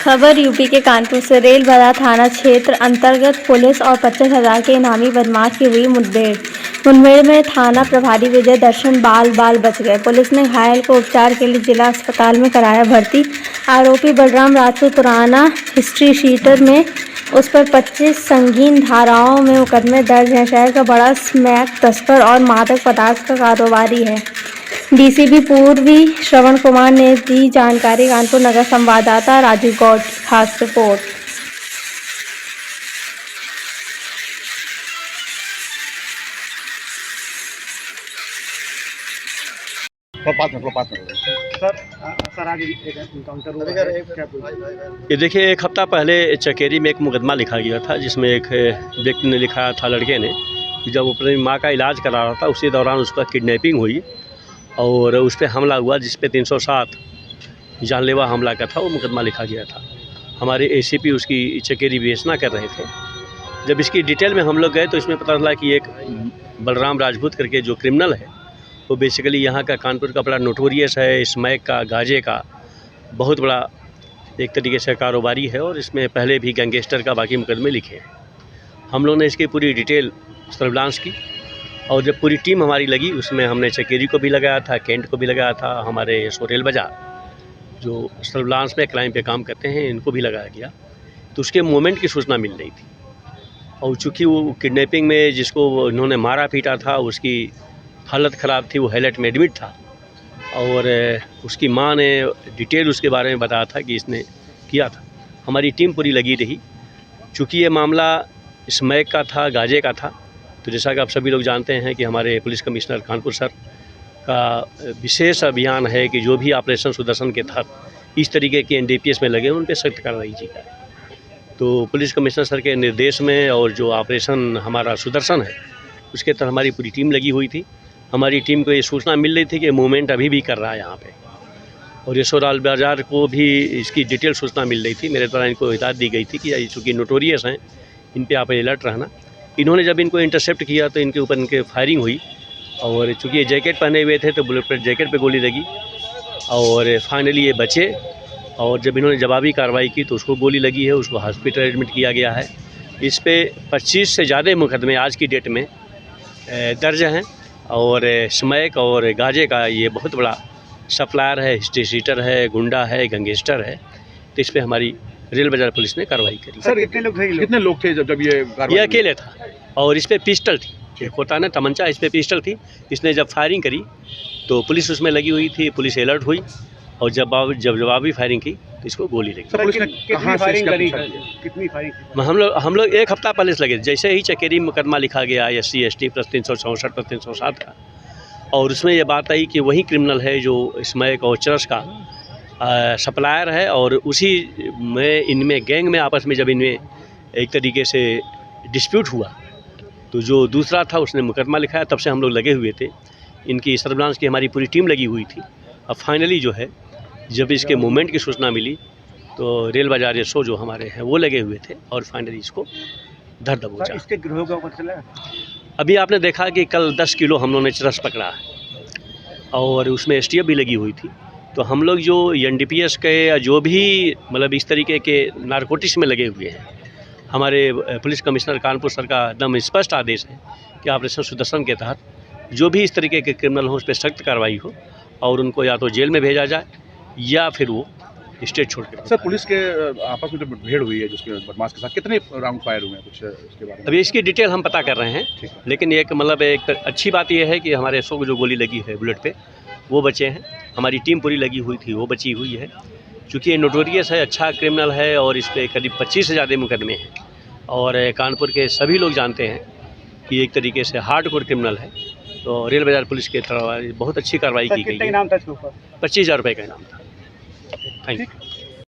खबर यूपी के कानपुर से। रेल बाजार थाना क्षेत्र अंतर्गत पुलिस और 25,000 के इनामी बदमाश की हुई मुठभेड़ में थाना प्रभारी विजय दर्शन बाल बच गए। पुलिस ने घायल को उपचार के लिए जिला अस्पताल में कराया भर्ती। आरोपी बलराम राजपूत पुराना हिस्ट्री शीटर में उस पर 25 संगीन धाराओं में मुकदमे दर्ज हैं। शहर का बड़ा स्मैक तस्कर और मादक पदार्थ का कारोबारी है। डीसीपी पूर्वी श्रवण कुमार ने दी जानकारी। कानपुर नगर संवाददाता राजीव गौड़ की खास रिपोर्ट। सर आगे एक एनकाउंटर हुआ है, क्या ये देखिए, एक हफ्ता पहले चकेरी में एक मुकदमा लिखा गया था, जिसमें एक व्यक्ति ने लिखा था, लड़के ने, कि जब वो अपनी माँ का इलाज करा रहा था उसी दौरान उसका किडनैपिंग हुई और उस पर हमला हुआ, जिस पे 307 जानलेवा हमला का था, वो मुकदमा लिखा गया था। हमारे एसीपी उसकी चकेरी विवेचना कर रहे थे। जब इसकी डिटेल में हम लोग गए तो इसमें पता चला कि एक बलराम राजपूत करके जो क्रिमिनल है, वो बेसिकली यहाँ का कानपुर का बड़ा नोटोरियस है, स्मैक का, गांजे का बहुत बड़ा एक तरीके से कारोबारी है और इसमें पहले भी गैंगस्टर का बाकी मुकदमे लिखे हैं। हम लोग ने इसकी पूरी डिटेल सर्विलांस की और जब पूरी टीम हमारी लगी, उसमें हमने चकेरी को भी लगाया था, कैंट को भी लगाया था, हमारे रेल बाजार जो सर्विलांस में क्राइम पे काम करते हैं इनको भी लगाया गया। तो उसके मूवमेंट की सूचना मिल रही थी और चूँकि वो किडनैपिंग में जिसको उन्होंने मारा पीटा था उसकी हालत ख़राब थी, वो हाईलाइट में एडमिट था और उसकी माँ ने डिटेल उसके बारे में बताया था कि इसने किया था। हमारी टीम पूरी लगी रही। चूँकि ये मामला स्मैक का था, गांजे का था, तो जैसा कि आप सभी लोग जानते हैं कि हमारे पुलिस कमिश्नर कानपुर सर का विशेष अभियान है कि जो भी ऑपरेशन सुदर्शन के तहत इस तरीके के एनडीपीएस में लगे उन पर सख्त कार्रवाई की जाए। तो पुलिस कमिश्नर सर के निर्देश में और जो ऑपरेशन हमारा सुदर्शन है उसके तहत हमारी पूरी टीम लगी हुई थी। हमारी टीम को ये सूचना मिल रही थी कि मूवमेंट अभी भी कर रहा है यहाँ पे और रेल बाज़ार को भी इसकी डिटेल सूचना मिल रही थी। मेरे द्वारा इनको हिदायत दी गई थी कि चूँकि नोटोरियस हैं, इन पे आप अलर्ट रहना। इन्होंने जब इनको इंटरसेप्ट किया तो इनके ऊपर इनके फायरिंग हुई और चूँकि ये जैकेट पहने हुए थे तो बुलेट प्रूफ जैकेट पे गोली लगी और फाइनली ये बचे और जब इन्होंने जवाबी कार्रवाई की तो उसको गोली लगी है, उसको हॉस्पिटल एडमिट किया गया है। इस पे 25 से ज़्यादा मुकदमे आज की डेट में दर्ज हैं और स्मैक और गांजे का ये बहुत बड़ा सप्लायर है, हिस्ट्री शीटर है, गुंडा है, गैंगस्टर है। तो इस पर हमारी रेल बाजार पुलिस ने कार्रवाई करी। सर कितने लोग थे जब ये अकेले था और इस पर पिस्टल थी, एक होता है ना तमंचा, इस पर पिस्टल थी। इसने जब फायरिंग करी तो पुलिस उसमें लगी हुई थी, पुलिस अलर्ट हुई और जब जवाबी फायरिंग की तो इसको गोली लगी। कितनी फायरिंग करी? कितनी फायरिंग? हम लोग एक हफ्ता पहले से लगे। जैसे ही चकेरी मुकदमा लिखा गया SC ST प्लस 364 प्लस 307 का और उसमें ये बात आई कि वही क्रिमिनल है जो स्मैक और चरस का सप्लायर है और उसी में इनमें गैंग में आपस में जब इनमें एक तरीके से डिस्प्यूट हुआ तो जो दूसरा था उसने मुकदमा लिखाया। तब से हम लोग लगे हुए थे, इनकी सर्विलांस की हमारी पूरी टीम लगी हुई थी। अब फाइनली जो है जब इसके मूवमेंट की सूचना मिली तो रेल बाजार SO जो हमारे हैं वो लगे हुए थे और फाइनली इसको धर दबोचा। इसके गिरोह का पता चला? अभी आपने देखा कि कल 10 किलो हम लोगों ने चरस पकड़ा है और उसमें STF भी लगी हुई थी। तो हम लोग जो NDPS के या जो भी मतलब इस तरीके के नारकोटिक्स में लगे हुए हैं, हमारे पुलिस कमिश्नर कानपुर सर का एकदम स्पष्ट आदेश है कि ऑपरेशन सुदर्शन के तहत जो भी इस तरीके के क्रिमिनल हो उस पर सख्त कार्रवाई हो और उनको या तो जेल में भेजा जाए या फिर वो स्टेट छोड़ के। सर पुलिस के आपस में जो मुठभेड़ हुई है जिसके बदमाश के साथ, कितने राउंड फायर हुए हैं, कुछ इसके बारे में? अभी इसकी डिटेल हम पता कर रहे हैं, लेकिन एक मतलब एक अच्छी बात यह है कि हमारे SO को जो गोली लगी है बुलेट पे वो बचे हैं। हमारी टीम पूरी लगी हुई थी, वो बची हुई है। चूँकि ये नोटोरियस है, अच्छा क्रिमिनल है और इस पर करीब 25 से ज़्यादा मुकदमे हैं और कानपुर के सभी लोग जानते हैं कि एक तरीके से हार्डकोर क्रिमिनल है। तो रेल बाजार पुलिस के तरफ बहुत अच्छी कार्रवाई की गई है। 25,000 रुपये का इनाम था। Thank you.